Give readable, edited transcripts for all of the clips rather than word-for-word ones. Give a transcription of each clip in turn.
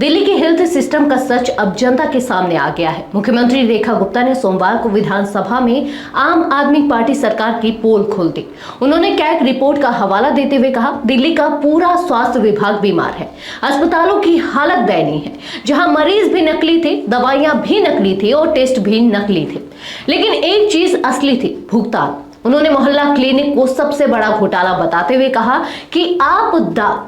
दिल्ली के health system का सच अब जनता के सामने आ गया है। मुख्यमंत्री रेखा गुप्ता ने सोमवार को विधानसभा में आम आदमी पार्टी सरकार की पोल खोल दी। उन्होंने कैग रिपोर्ट का हवाला देते हुए कहा, दिल्ली का पूरा स्वास्थ्य विभाग बीमार है, अस्पतालों की हालत दयनीय है। जहां मरीज भी नकली थे, दवाइयां भी नकली थी और टेस्ट भी नकली थे, लेकिन एक चीज असली थी, भुगतान। उन्होंने मोहल्ला क्लिनिक को सबसे बड़ा घोटाला बताते हुए कहा कि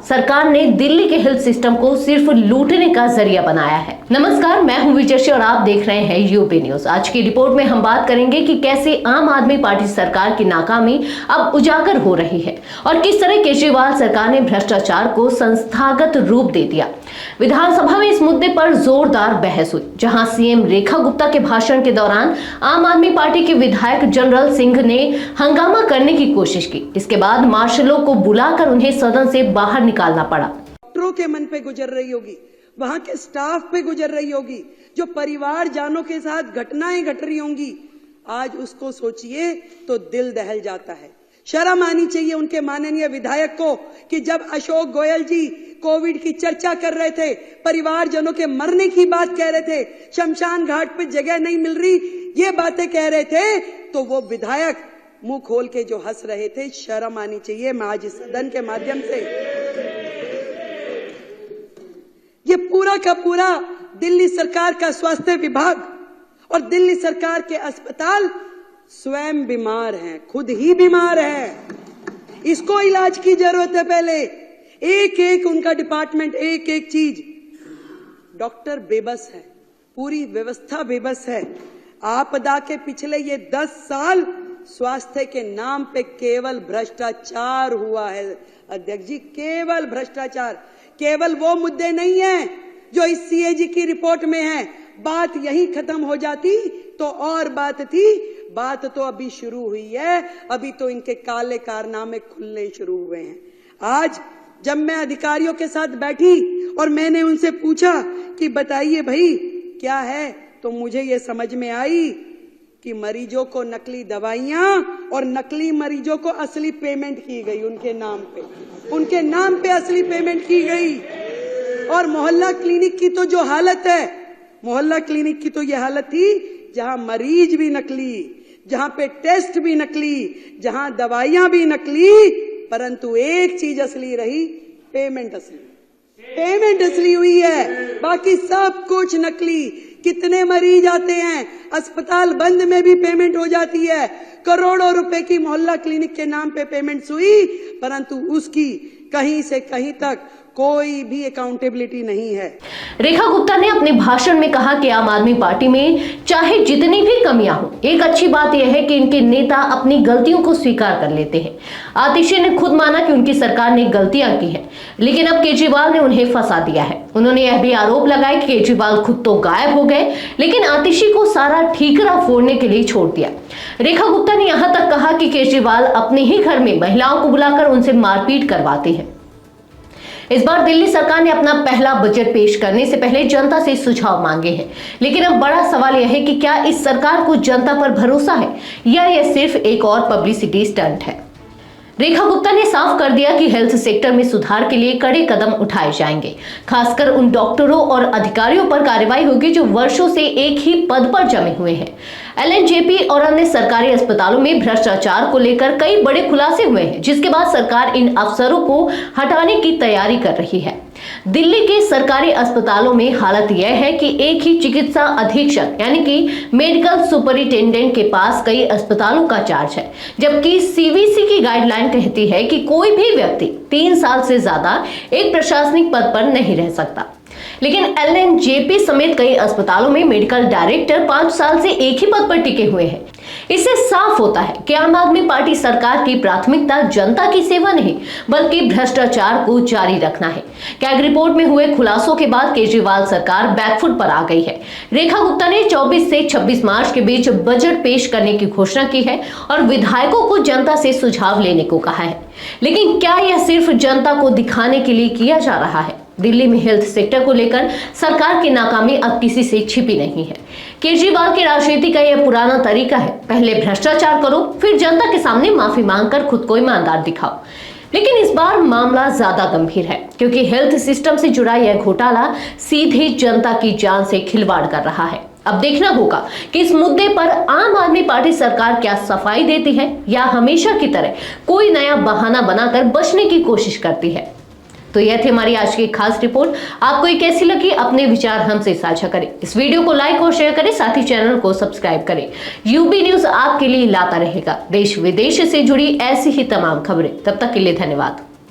सरकार ने दिल्ली के हेल्थ सिस्टम को सिर्फ लूटने का जरिया बनाया है। नमस्कार, मैं हूं विजयश्री और आप देख रहे हैं यूपी न्यूज। आज की रिपोर्ट में हम बात करेंगे कि कैसे आम आदमी पार्टी सरकार की नाकामी अब उजागर हो रही है और किस तरह केजरीवाल सरकार ने भ्रष्टाचार को संस्थागत रूप दे दिया। विधानसभा में इस मुद्दे पर जोरदार बहस हुई, जहां सीएम रेखा गुप्ता के भाषण के दौरान आम आदमी पार्टी के विधायक जनरल सिंह ने हंगामा करने की कोशिश की। इसके बाद मार्शलों को बुलाकर उन्हें सदन से बाहर निकालना पड़ा। डॉक्टरों के मन पे गुजर रही होगी, वहां के स्टाफ पे गुजर रही होगी, जो परिवार जानों के साथ घटनाएं घट रही होंगी, आज उसको सोचिए तो दिल दहल जाता है। शर्म आनी चाहिए उनके माननीय विधायक को कि जब अशोक गोयल जी कोविड की चर्चा कर रहे थे, परिवारजनों के मरने की बात कह रहे थे, शमशान घाट पे जगह नहीं मिल रही, ये बातें कह रहे थे, तो वो विधायक मुंह खोल के जो हंस रहे थे, शर्म आनी चाहिए। मैं आज इस सदन के माध्यम से ये पूरा का पूरा दिल्ली सरकार का स्वास्थ्य विभाग और दिल्ली सरकार के अस्पताल स्वयं बीमार हैं, खुद ही बीमार हैं। इसको इलाज की जरूरत है। पहले एक एक उनका डिपार्टमेंट, एक एक चीज, डॉक्टर बेबस है, पूरी व्यवस्था बेबस है। आपदा के पिछले ये 10 साल स्वास्थ्य के नाम पे केवल भ्रष्टाचार हुआ है। अध्यक्ष जी, केवल भ्रष्टाचार। केवल वो मुद्दे नहीं है जो इस सीएजी की रिपोर्ट में है। बात यही खत्म हो जाती तो और बात थी, बात तो अभी शुरू हुई है। अभी तो इनके काले कारनामे खुलने शुरू हुए हैं। आज जब मैं अधिकारियों के साथ बैठी और मैंने उनसे पूछा कि बताइए भाई क्या है, तो मुझे ये समझ में आई कि मरीजों को नकली दवाइयां और नकली मरीजों को असली पेमेंट की गई। उनके नाम पे असली पेमेंट की गई। और मोहल्ला क्लिनिक की तो जो हालत है, मोहल्ला क्लिनिक की तो ये हालत थी जहां मरीज भी नकली, जहां पे टेस्ट भी नकली, जहां दवाइयां भी नकली, परंतु एक चीज असली रही, पेमेंट असली हुई है, बाकी सब कुछ नकली। कितने मरीज आते हैं, अस्पताल बंद में भी पेमेंट हो जाती है। करोड़ों रुपए की मोहल्ला क्लिनिक के नाम पे पेमेंट्स हुई, परंतु उसकी कहीं से कहीं तक कोई भी अकाउंटेबिलिटी नहीं है। रेखा गुप्ता ने अपने भाषण में कहा कि आम आदमी पार्टी में चाहे जितनी भी कमियां हो, एक अच्छी बात यह है कि इनके नेता अपनी गलतियों को स्वीकार कर लेते हैं। आतिशी ने खुद माना कि उनकी सरकार ने गलतियां की हैं, लेकिन अब केजरीवाल ने उन्हें फंसा दिया है। उन्होंने यह भी आरोप लगाया कि केजरीवाल खुद तो गायब हो गए, लेकिन आतिशी को सारा ठीकरा फोड़ने के लिए छोड़ दिया। रेखा गुप्ता ने यहां तक कहा कि केजरीवाल अपने ही घर में महिलाओं को बुलाकर उनसे मारपीट करवाते हैं। इस बार दिल्ली सरकार ने अपना पहला बजट पेश करने से पहले जनता से सुझाव मांगे हैं, लेकिन अब बड़ा सवाल यह है कि क्या इस सरकार को जनता पर भरोसा है या यह सिर्फ एक और पब्लिसिटी स्टंट है। रेखा गुप्ता ने साफ कर दिया कि हेल्थ सेक्टर में सुधार के लिए कड़े कदम उठाए जाएंगे। खासकर उन डॉक्टरों और अधिकारियों पर कार्रवाई होगी जो वर्षों से एक ही पद पर जमे हुए हैं। एलएनजेपी और अन्य सरकारी अस्पतालों में भ्रष्टाचार को लेकर कई बड़े खुलासे हुए हैं, जिसके बाद सरकार इन अफसरों को हटाने की तैयारी कर रही है। दिल्ली के सरकारी अस्पतालों में हालत यह है कि एक ही चिकित्सा अधीक्षक यानी कि मेडिकल सुपरिटेंडेंट के पास कई अस्पतालों का चार्ज है, जबकि सीवीसी की गाइडलाइन कहती है कि कोई भी व्यक्ति 3 साल से ज्यादा एक प्रशासनिक पद पर नहीं रह सकता। लेकिन एलएनजेपी समेत कई अस्पतालों में मेडिकल डायरेक्टर 5 साल से एक ही पद पर टिके हुए हैं। इससे साफ होता है कि आम आदमी पार्टी सरकार की प्राथमिकता जनता की सेवा नहीं, बल्कि भ्रष्टाचार को जारी रखना है। कैग रिपोर्ट में हुए खुलासों के बाद केजरीवाल सरकार बैकफुट पर आ गई है। रेखा गुप्ता ने 24 से 26 मार्च के बीच बजट पेश करने की घोषणा की है और विधायकों को जनता से सुझाव लेने को कहा है। लेकिन क्या यह सिर्फ जनता को दिखाने के लिए किया जा रहा है? दिल्ली में हेल्थ सेक्टर को लेकर सरकार की नाकामी अब किसी से छिपी नहीं है। केजरीवाल की राजनीति का यह पुराना तरीका है, पहले भ्रष्टाचार करो, फिर जनता के सामने माफी मांगकर खुद को ईमानदार दिखाओ। लेकिन इस बार मामला ज्यादा गंभीर है, क्योंकि हेल्थ सिस्टम से जुड़ा यह घोटाला सीधे जनता की जान से खिलवाड़ कर रहा है। अब देखना होगा कि इस मुद्दे पर आम आदमी पार्टी सरकार क्या सफाई देती है या हमेशा की तरह कोई नया बहाना बनाकर बचने की कोशिश करती है। तो यह थी हमारी आज की खास रिपोर्ट। आपको ये कैसी लगी, अपने विचार हमसे साझा करें। इस वीडियो को लाइक और शेयर करें, साथ ही चैनल को सब्सक्राइब करें। यूबी न्यूज आपके लिए लाता रहेगा देश विदेश से जुड़ी ऐसी ही तमाम खबरें। तब तक के लिए धन्यवाद।